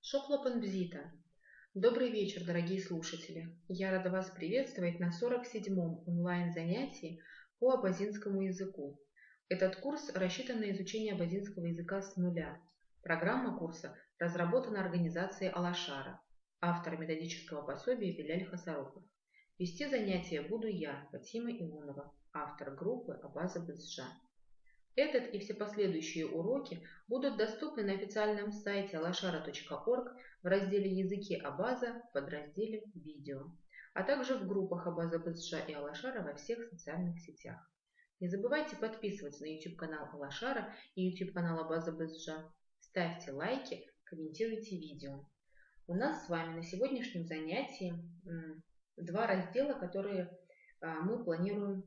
Шохлопан Бзита. Добрый вечер, дорогие слушатели. Я рада вас приветствовать на 47-м онлайн-занятии по абазинскому языку. Этот курс рассчитан на изучение абазинского языка с нуля. Программа курса разработана организацией Алашара, автор методического пособия Беляль Хасароков. Вести занятия буду я, Фатима Ионова, автор группы Абаза Бызжа. Этот и все последующие уроки будут доступны на официальном сайте alashara.org в разделе «Языки Абаза» в подразделе «Видео», а также в группах Абаза Бызжа и Алашара во всех социальных сетях. Не забывайте подписываться на YouTube-канал Алашара и YouTube-канал Абаза Бызжа. Ставьте лайки, комментируйте видео. У нас с вами на сегодняшнем занятии два раздела, которые мы планируем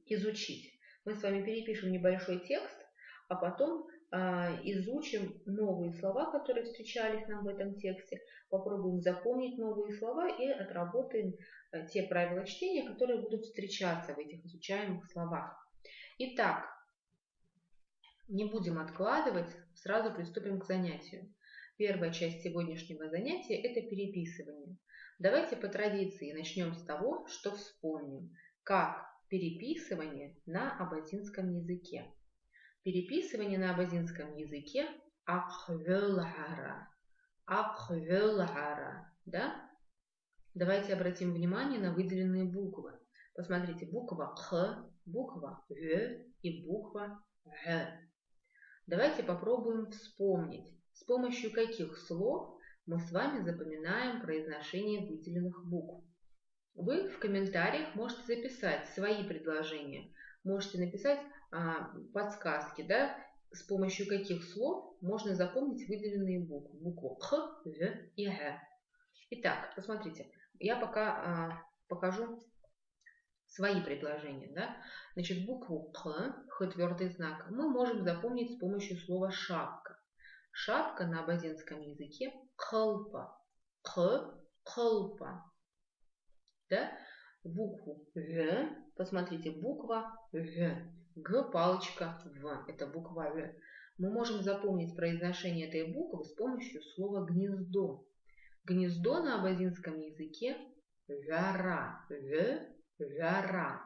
изучить. Мы с вами перепишем небольшой текст, а потом изучим новые слова, которые встречались нам в этом тексте, попробуем запомнить новые слова и отработаем те правила чтения, которые будут встречаться в этих изучаемых словах. Итак, не будем откладывать, сразу приступим к занятию. Первая часть сегодняшнего занятия – это переписывание. Давайте по традиции начнем с того, что вспомним, как переписывание на абазинском языке. Переписывание на абазинском языке аквелара. Да? Давайте обратим внимание на выделенные буквы. Посмотрите, буква Х, буква В и буква Г. Давайте попробуем вспомнить, с помощью каких слов мы с вами запоминаем произношение выделенных букв. Вы в комментариях можете записать свои предложения, можете написать подсказки, да, с помощью каких слов можно запомнить выделенные буквы. Букву Х, В и Г. Итак, посмотрите, я пока покажу свои предложения. Да? Значит, букву Х, твердый знак, мы можем запомнить с помощью слова шапка. Шапка на абазинском языке кхалпа. Кхалпа. Да? Букву В, посмотрите, буква В, Г, палочка В, это буква В. Мы можем запомнить произношение этой буквы с помощью слова гнездо. Гнездо на абазинском языке вяра, вяра.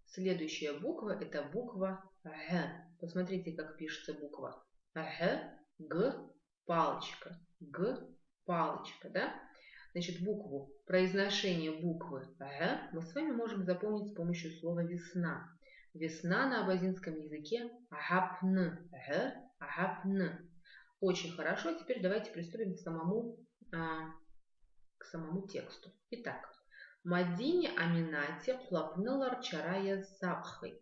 Следующая буква это буква Г. Посмотрите, как пишется буква Г, Г, палочка, да? Значит, произношение буквы Г мы с вами можем запомнить с помощью слова весна. Весна на абазинском языке агапн. Агапн. Очень хорошо. Теперь давайте приступим к самому тексту. Итак, Мадине Аминати хлопнулар чарая запхит.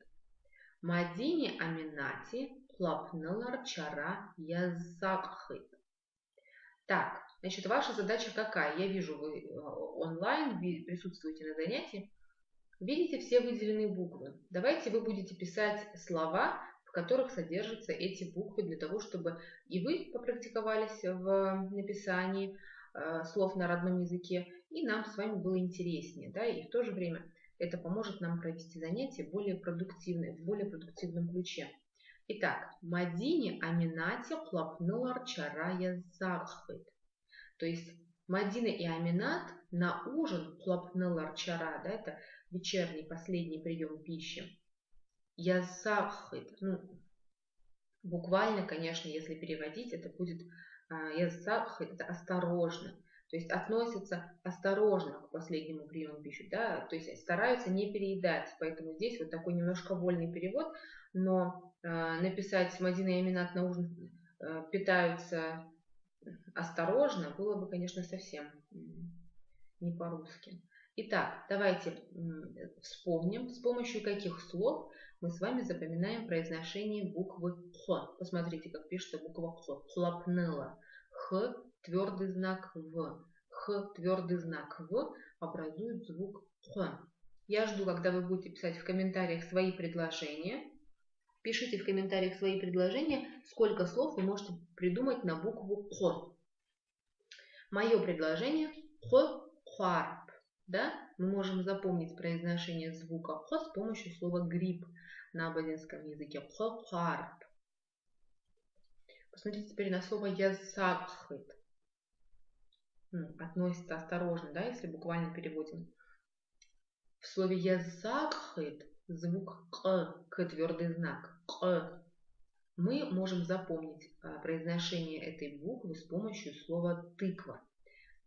Мадине Аминати хлопнулар чара язакхит. Так, значит, ваша задача какая? Я вижу, вы онлайн, вы присутствуете на занятии. Видите все выделенные буквы. Давайте вы будете писать слова, в которых содержатся эти буквы, для того, чтобы и вы попрактиковались в написании слов на родном языке, и нам с вами было интереснее. Да? И в то же время это поможет нам провести занятие в более продуктивном ключе. Итак, Мадине Аминати хлопнулар чарая захыт. То есть Мадина и Аминат на ужин хлопнулар чара, да, это вечерний последний прием пищи. Язахыт. Буквально, конечно, если переводить, это будет язахыт, это осторожно. То есть относятся осторожно к последнему приему пищи, да, то есть стараются не переедать. Поэтому здесь вот такой немножко вольный перевод, но написать Мадина и Аминат на ужин питаются осторожно было бы, конечно, совсем не по-русски. Итак, давайте вспомним, с помощью каких слов мы с вами запоминаем произношение буквы Х. Посмотрите, как пишется буква Х. Хлопнула. Х, твердый знак В. Х, твердый знак В образует звук Х. Я жду, когда вы будете писать в комментариях свои предложения. Пишите в комментариях свои предложения, сколько слов вы можете придумать на букву Х. Мое предложение Х-харп. Да? Мы можем запомнить произношение звука Х с помощью слова гриб на абазинском языке. Х-харп. Посмотрите теперь на слово язахыт. Относится осторожно, да, если буквально переводим. В слове язахыт звук к твердый знак, к. Мы можем запомнить произношение этой буквы с помощью слова тыква.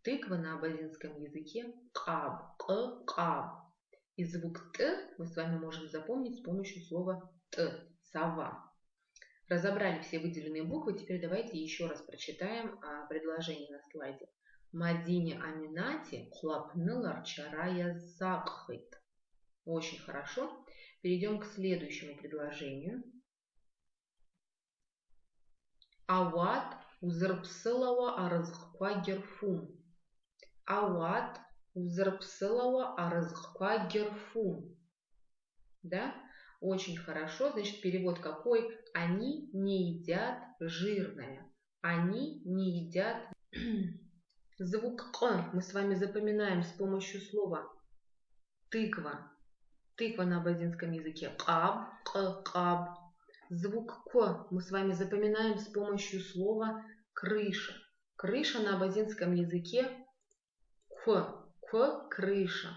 Тыква на абазинском языке каб, каб. И звук т мы с вами можем запомнить с помощью слова т, сова. Разобрали все выделенные буквы, теперь давайте еще раз прочитаем предложение на слайде. Мадине Аминати хлапнылар чарая закхыт. Очень хорошо. Перейдем к следующему предложению. Ават узырпсылава аразгква герфум. Ават узырпсылава аразгква герфум. Да? Очень хорошо. Значит, перевод какой? Они не едят жирное. Они не едят. Звук «к» мы с вами запоминаем с помощью слова тыква. Тыква на абазинском языке. Каб, каб. Звук «к» мы с вами запоминаем с помощью слова крыша. Крыша на абазинском языке крыша.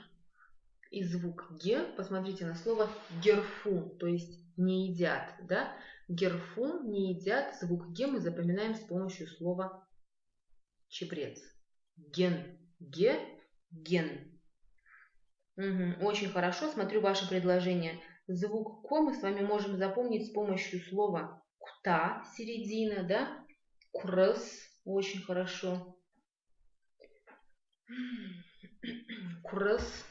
И звук ге, посмотрите на слово герфум, то есть не едят, да? Герфум, не едят, звук ге мы запоминаем с помощью слова чебрец. Ген, ге, ген. Очень хорошо, смотрю ваше предложение. Звук ко мы с вами можем запомнить с помощью слова кута, середина, да? Крыс, очень хорошо. Крыс.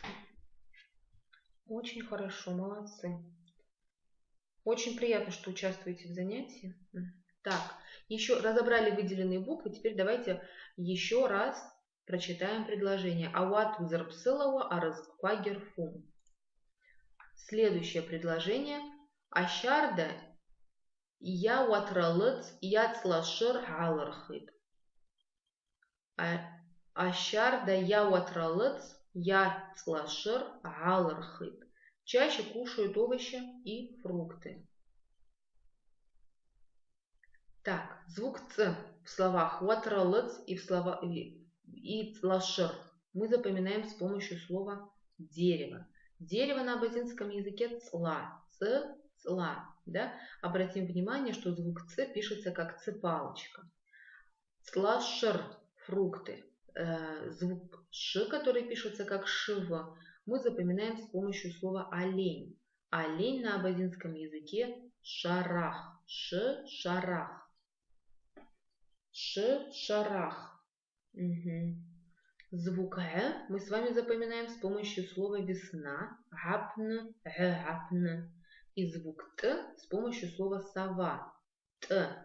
Очень хорошо, молодцы. Очень приятно, что участвуете в занятии. Так, еще разобрали выделенные буквы. Теперь давайте еще раз прочитаем предложение. Ауат узарпсылава аразква герфум. Следующее предложение. Ащарда я уатралыц яцлашыр алархыт. Ащарда я уатралыц яцлашыр алархыт. Чаще кушают овощи и фрукты. Так, звук ц в словах уатралыц и в словах и цлашыр мы запоминаем с помощью слова дерево. Дерево на абазинском языке цла, цла, да? Обратим внимание, что звук ц пишется как ц-палочка. Цлашыр фрукты. Звук ш, который пишется как шива, мы запоминаем с помощью слова олень. Олень на абазинском языке шарах, шарах. Шарах. Звук мы с вами запоминаем с помощью слова весна, гапн, гапн. И звук т с помощью слова сова, т.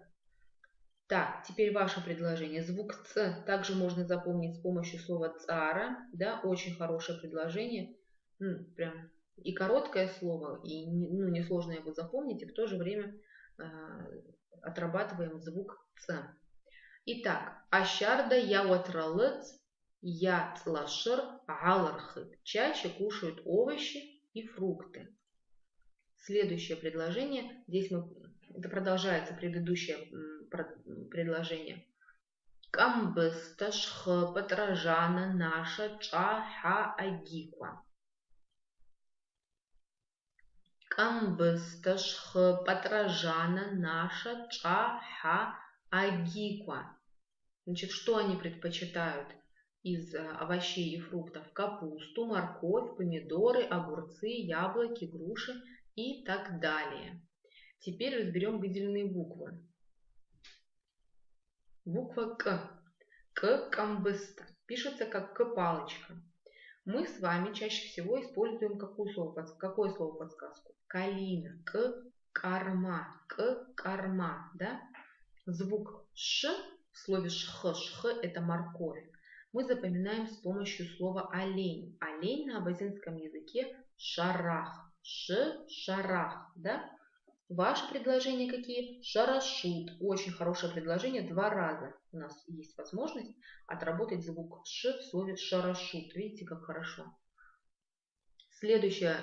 Так, теперь ваше предложение. Звук ц также можно запомнить с помощью слова цара, да, очень хорошее предложение, прям и короткое слово, и несложно его запомнить, и в то же время отрабатываем звук ц. Итак, ащарда я уатралыц я цлашыр алархыт. Чаще кушают овощи и фрукты. Следующее предложение. Здесь это продолжается предыдущее предложение. Камбысташх патражана наша чаха агиква. Камбысташх патражана наша чаха агиква. Значит, что они предпочитают из овощей и фруктов? Капусту, морковь, помидоры, огурцы, яблоки, груши и так далее. Теперь разберем выделенные буквы. Буква К. К камбыста. Пишется как К-палочка. Мы с вами чаще всего используем какое слово подсказку? Калина. К-карма. К-карма. Да? Звук Ш в слове шх это морковь. Мы запоминаем с помощью слова олень. Олень на абазинском языке шарах. Шарах. Да? Ваши предложения какие? Шарашут. Очень хорошее предложение. 2 раза у нас есть возможность отработать звук ш в слове шарашут. Видите, как хорошо. Следующая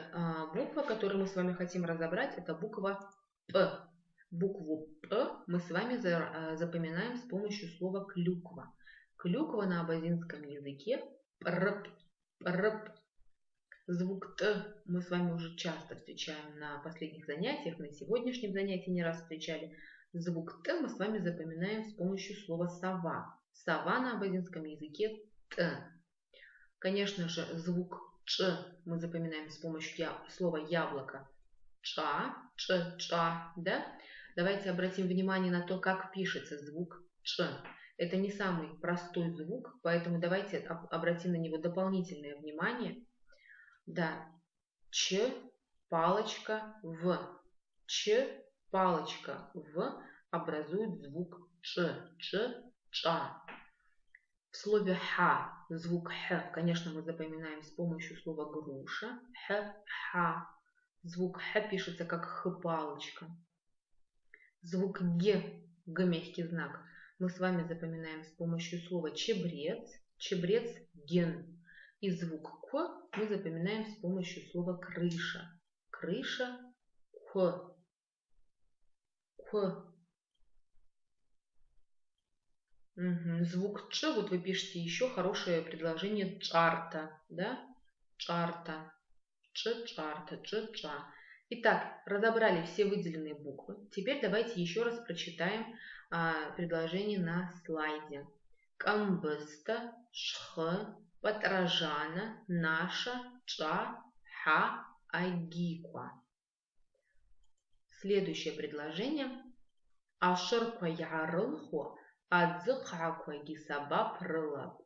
буква, которую мы с вами хотим разобрать, это буква П. Букву П мы с вами запоминаем с помощью слова клюква. Клюква на абазинском языке прп, прп. Звук Т мы с вами уже часто встречаем на последних занятиях, на сегодняшнем занятии не раз встречали. Звук Т мы с вами запоминаем с помощью слова сова. Сова на абазинском языке Т. Конечно же, звук Ч мы запоминаем с помощью слова яблоко. Ча, ча, да? Давайте обратим внимание на то, как пишется звук Ч. Это не самый простой звук, поэтому давайте обратим на него дополнительное внимание. Да, Ч, палочка, В. Ч, палочка, В образует звук Ч, ча. В слове Х звук Х, конечно, мы запоминаем с помощью слова груша. Ха. Звук Х пишется как Х-палочка. Звук Г, Г мягкий знак, мы с вами запоминаем с помощью слова чебрец. Чебрец ген. И звук К мы запоминаем с помощью слова крыша. Крыша К. Звук Ч, вот вы пишете еще хорошее предложение чарта, да? Чарта. Чарта, ча. Итак, разобрали все выделенные буквы. Теперь давайте еще раз прочитаем предложение на слайде. Камбыста, шх, патражана, наша, ча, ха, агиква. Следующее предложение. Ашырква ярылху, адзыкхакваги сабап рылаб.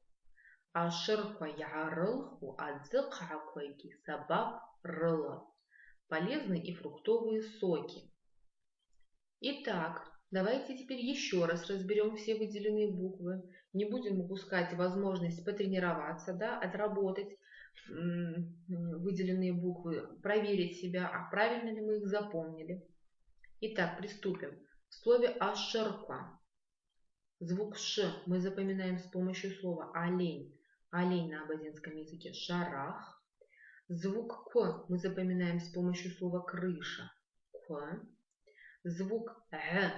Ашырква ярылху, адзыкхакваги сабап рылаб. Полезные и фруктовые соки. Итак, давайте теперь еще раз разберем все выделенные буквы. Не будем упускать возможность потренироваться, да, отработать выделенные буквы, проверить себя, а правильно ли мы их запомнили. Итак, приступим. В слове ашырква звук Ш мы запоминаем с помощью слова олень. Олень на абазинском языке шарах. Звук К мы запоминаем с помощью слова крыша. К. Звук Г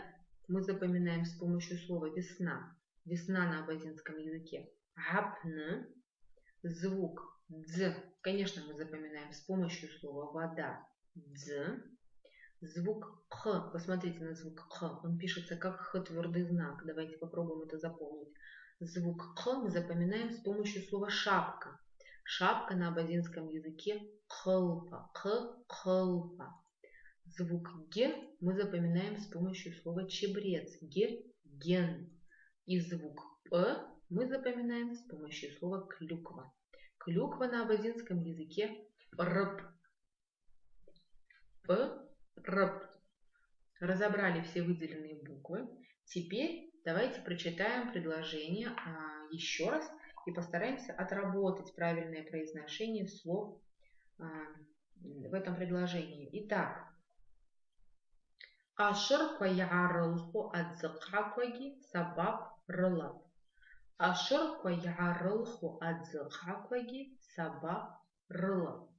мы запоминаем с помощью слова весна. Весна на абазинском языке. Гапн. Звук Дз, конечно, мы запоминаем с помощью слова вода. Дз. Звук Х, посмотрите на звук Х, он пишется как Х твердый знак. Давайте попробуем это запомнить. Звук Х мы запоминаем с помощью слова шапка. Шапка на абазинском языке кхылпа, кхылпа. Звук Г мы запоминаем с помощью слова чебрец, ген. И звук П мы запоминаем с помощью слова клюква. Клюква на абазинском языке рп. Рп. Разобрали все выделенные буквы. Теперь давайте прочитаем предложение еще раз и постараемся отработать правильное произношение слов в этом предложении. Итак, ашырква ярылху адзыкхакваги сабап рылап. Ашырква ярылху адзыкхакваги сабап рылап.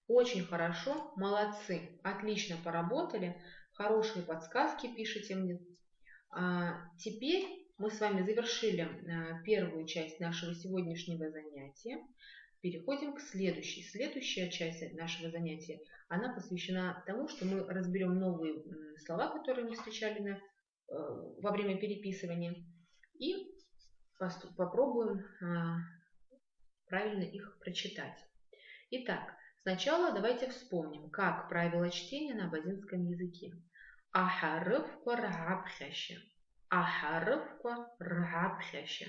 Очень хорошо, молодцы, отлично поработали, хорошие подсказки пишите мне. Теперь мы с вами завершили первую часть нашего сегодняшнего занятия. Переходим к следующей. Следующая часть нашего занятия, она посвящена тому, что мы разберем новые слова, которые мы встречали во время переписывания, и попробуем правильно их прочитать. Итак, сначала давайте вспомним, как правило чтения на абазинском языке. Ахарыфка ргабхяща. Ахарыфка ргабхяща.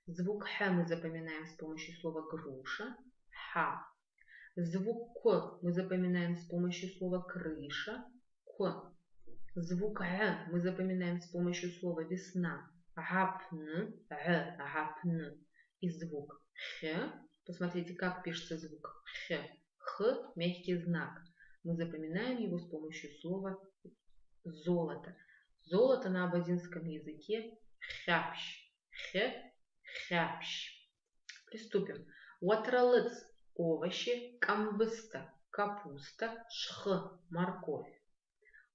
Звук Х мы запоминаем с помощью слова груша. Ха. Звук К мы запоминаем с помощью слова крыша. К. Звук Г мы запоминаем с помощью слова весна. Гапн. Гапн. И звук Х. Посмотрите, как пишется звук Х. Х – мягкий знак. Мы запоминаем его с помощью слова золото. Золото на абазинском языке хяпщ. Хяпщ. Приступим. Уатралыц – овощи, камбыста – капуста, шх – морковь.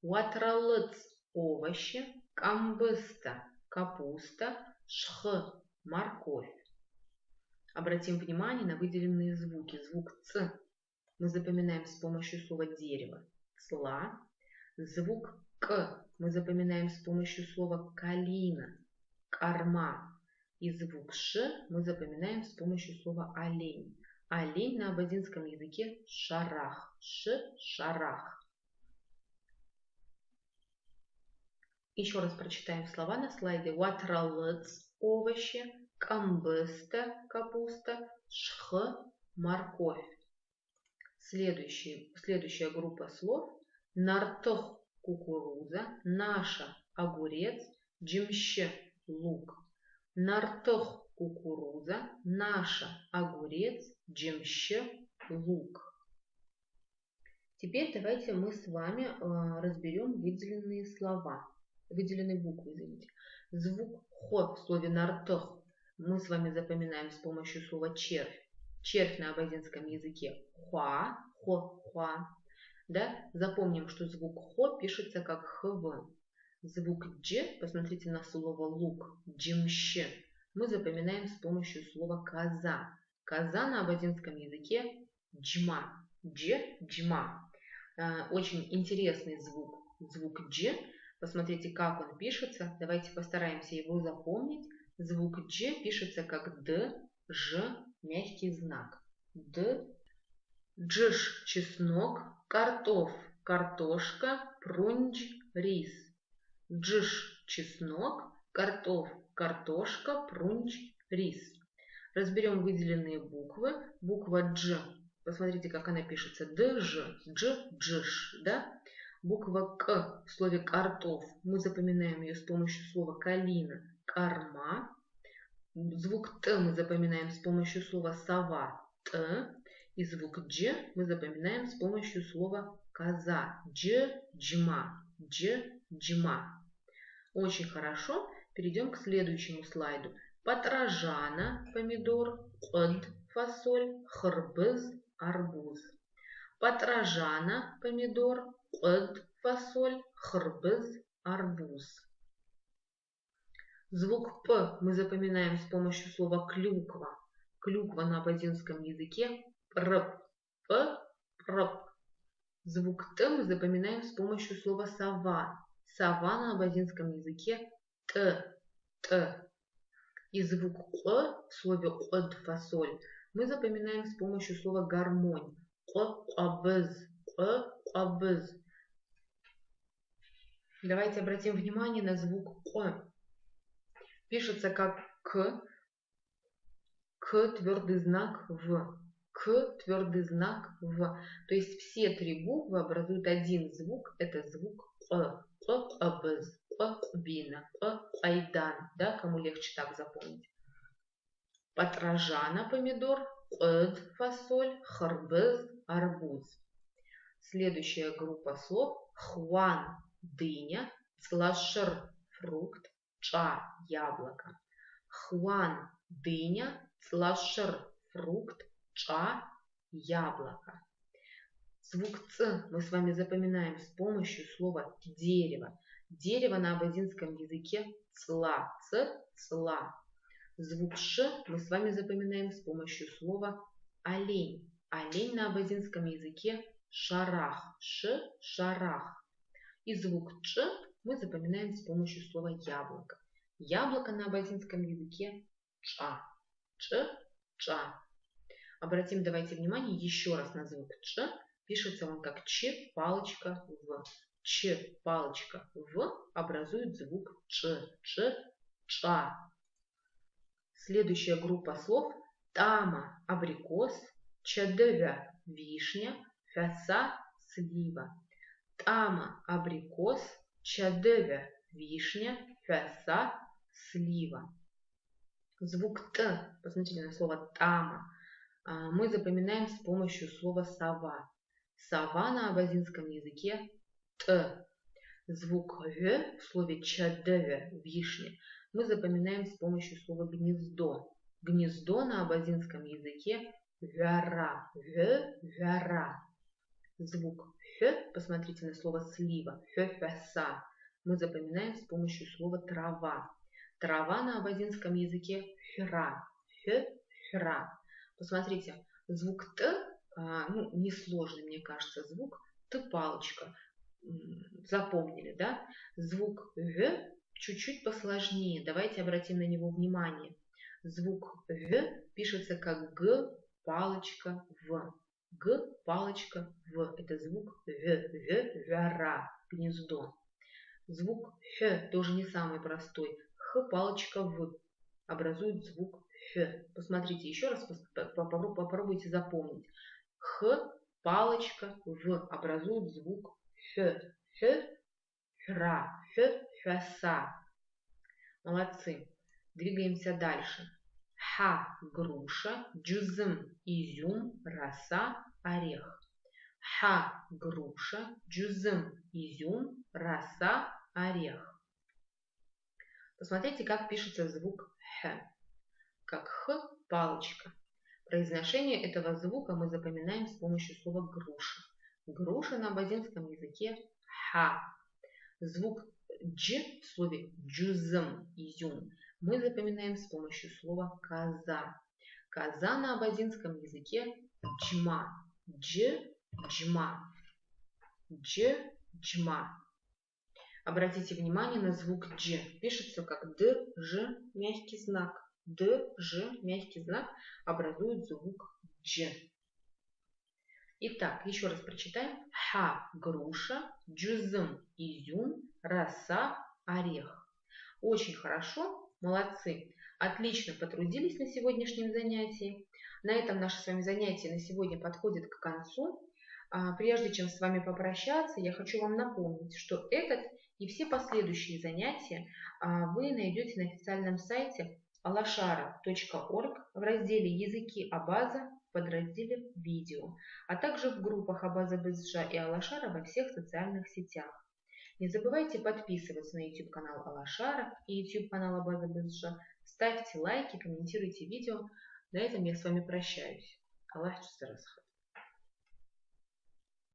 Уатралыц – овощи. Камбыста – капуста. Шх – морковь. Обратим внимание на выделенные звуки. Звук Ц мы запоминаем с помощью слова дерево. Цла. Звук К мы запоминаем с помощью слова калина. Корма. И звук Ш мы запоминаем с помощью слова олень. Олень на абазинском языке шарах. Шарах. Еще раз прочитаем слова на слайде. Уатралыц – овощи. Камбыста – капуста. Шх – морковь. Следующая группа слов. Нартох – кукуруза. Наша – огурец. Джимще – лук. Нартох – кукуруза. Наша – огурец. Джимще – лук. Теперь давайте мы с вами разберем выделенные слова. Выделенные буквы, извините. Звук Хо в слове нартох мы с вами запоминаем с помощью слова червь. Червь на абазинском языке хуа, хуа. Да? Запомним, что звук Хо пишется как хв. Звук Дж, посмотрите на слово лук, джимще, мы запоминаем с помощью слова коза. Коза на абазинском языке джма, джма. Очень интересный звук. Звук Дж. Посмотрите, как он пишется. Давайте постараемся его запомнить. Звук Дж пишется как Д, Ж, мягкий знак. Д. Джиш – чеснок. Картоф – картошка. Прунж – рис. Джиш – чеснок. Картоф – картошка. Прунж – рис. Разберем выделенные буквы. Буква Дж. Посмотрите, как она пишется. Дж, джиш, да? Буква К в слове картоф. Мы запоминаем ее с помощью слова калина. Корма. Звук Т мы запоминаем с помощью слова сова. Т. И звук Дж мы запоминаем с помощью слова коза. Джма. Джма. Очень хорошо. Перейдем к следующему слайду. Патрожана, помидор. Код, фасоль. Хрбыз, арбуз. Патрожана, помидор. Код, фасоль. Хрбыз, арбуз. Звук П мы запоминаем с помощью слова клюква. Клюква на абазинском языке прп. Звук Т мы запоминаем с помощью слова сова. Сова на абазинском языке т. И звук К в слове код, фасоль мы запоминаем с помощью слова гармонь. Абыз. Давайте обратим внимание на звук К. Пишется как К твердый знак В. К твердый знак В. То есть все три буквы образуют один звук. Это звук К. Абыз, бина, айдан. Да, кому легче так запомнить. Патрожана, помидор. Код, фасоль. Хрбыз, арбуз. Следующая группа слов. Хван, дыня. Цлашр, фрукт. Ча, яблоко. Хван, дыня. Цлашр, фрукт. Ча, яблоко. Звук Ц мы с вами запоминаем с помощью слова дерево. Дерево на абазинском языке цла. Цла. Звук Ш мы с вами запоминаем с помощью слова олень. Олень на абазинском языке шарах. Шарах. И звук Ч мы запоминаем с помощью слова яблоко. Яблоко на абазинском языке ча. Ча. Обратим, давайте внимание еще раз на звук Ч. Пишется он как Ч, палочка, В. Ч, палочка, В образует звук Ч. Ча. Следующая группа слов. Тама, абрикос. Чадевя, вишня. Фяса, слива. Тама, абрикос. Чадевя, вишня. Фяса, слива. Звук Т, посмотрите на слово тама, мы запоминаем с помощью слова сова. Сова на абазинском языке Т. Звук В в слове чадеве, вишня, мы запоминаем с помощью слова гнездо. Гнездо на абазинском языке вяра. Вяра. Звук «х», посмотрите на слово «слива», «х-х-са», мы запоминаем с помощью слова «трава». Трава на абазинском языке «хра», «х-хра». Посмотрите, звук «т», несложный, мне кажется, звук «т-палочка». Запомнили, да? Звук «г» чуть-чуть посложнее. Давайте обратим на него внимание. Звук «г» пишется как «г», палочка, «в». «Г», палочка, «в». Это звук «г», «гора», гнездо. Звук «х» тоже не самый простой. «Х», палочка, «в». Образует звук «х». Посмотрите еще раз, попробуйте запомнить. «Х», палочка, «в» образует звук «х». «Х», «хра», «х», «хаса». Молодцы. Двигаемся дальше. Ха – груша, джузм – изюм, роса – орех. Ха – груша, джузм – изюм, роса – орех. Посмотрите, как пишется звук Х. Как Х – палочка. Произношение этого звука мы запоминаем с помощью слова груша. Груша на абазинском языке – ха. Звук дж в слове джузм – изюм мы запоминаем с помощью слова коза. Коза на абазинском языке – джма. Дж – джма. Дж – джма. Обратите внимание на звук дж. Пишется как д, ж, мягкий знак. Д, ж, мягкий знак образует звук дж. Итак, еще раз прочитаем. Ха – груша, джузм – изюм, роса – орех. Очень хорошо, молодцы. Отлично потрудились на сегодняшнем занятии. На этом наше с вами занятие на сегодня подходит к концу. Прежде чем с вами попрощаться, я хочу вам напомнить, что этот и все последующие занятия вы найдете на официальном сайте alashara.org в разделе «Языки Абаза» в подразделе «Видео», а также в группах Абаза Безджа и Алашара во всех социальных сетях. Не забывайте подписываться на YouTube-канал Алашара и YouTube-канал Абаза Безджа, ставьте лайки, комментируйте видео. На этом я с вами прощаюсь. Аллах Чусарасхат.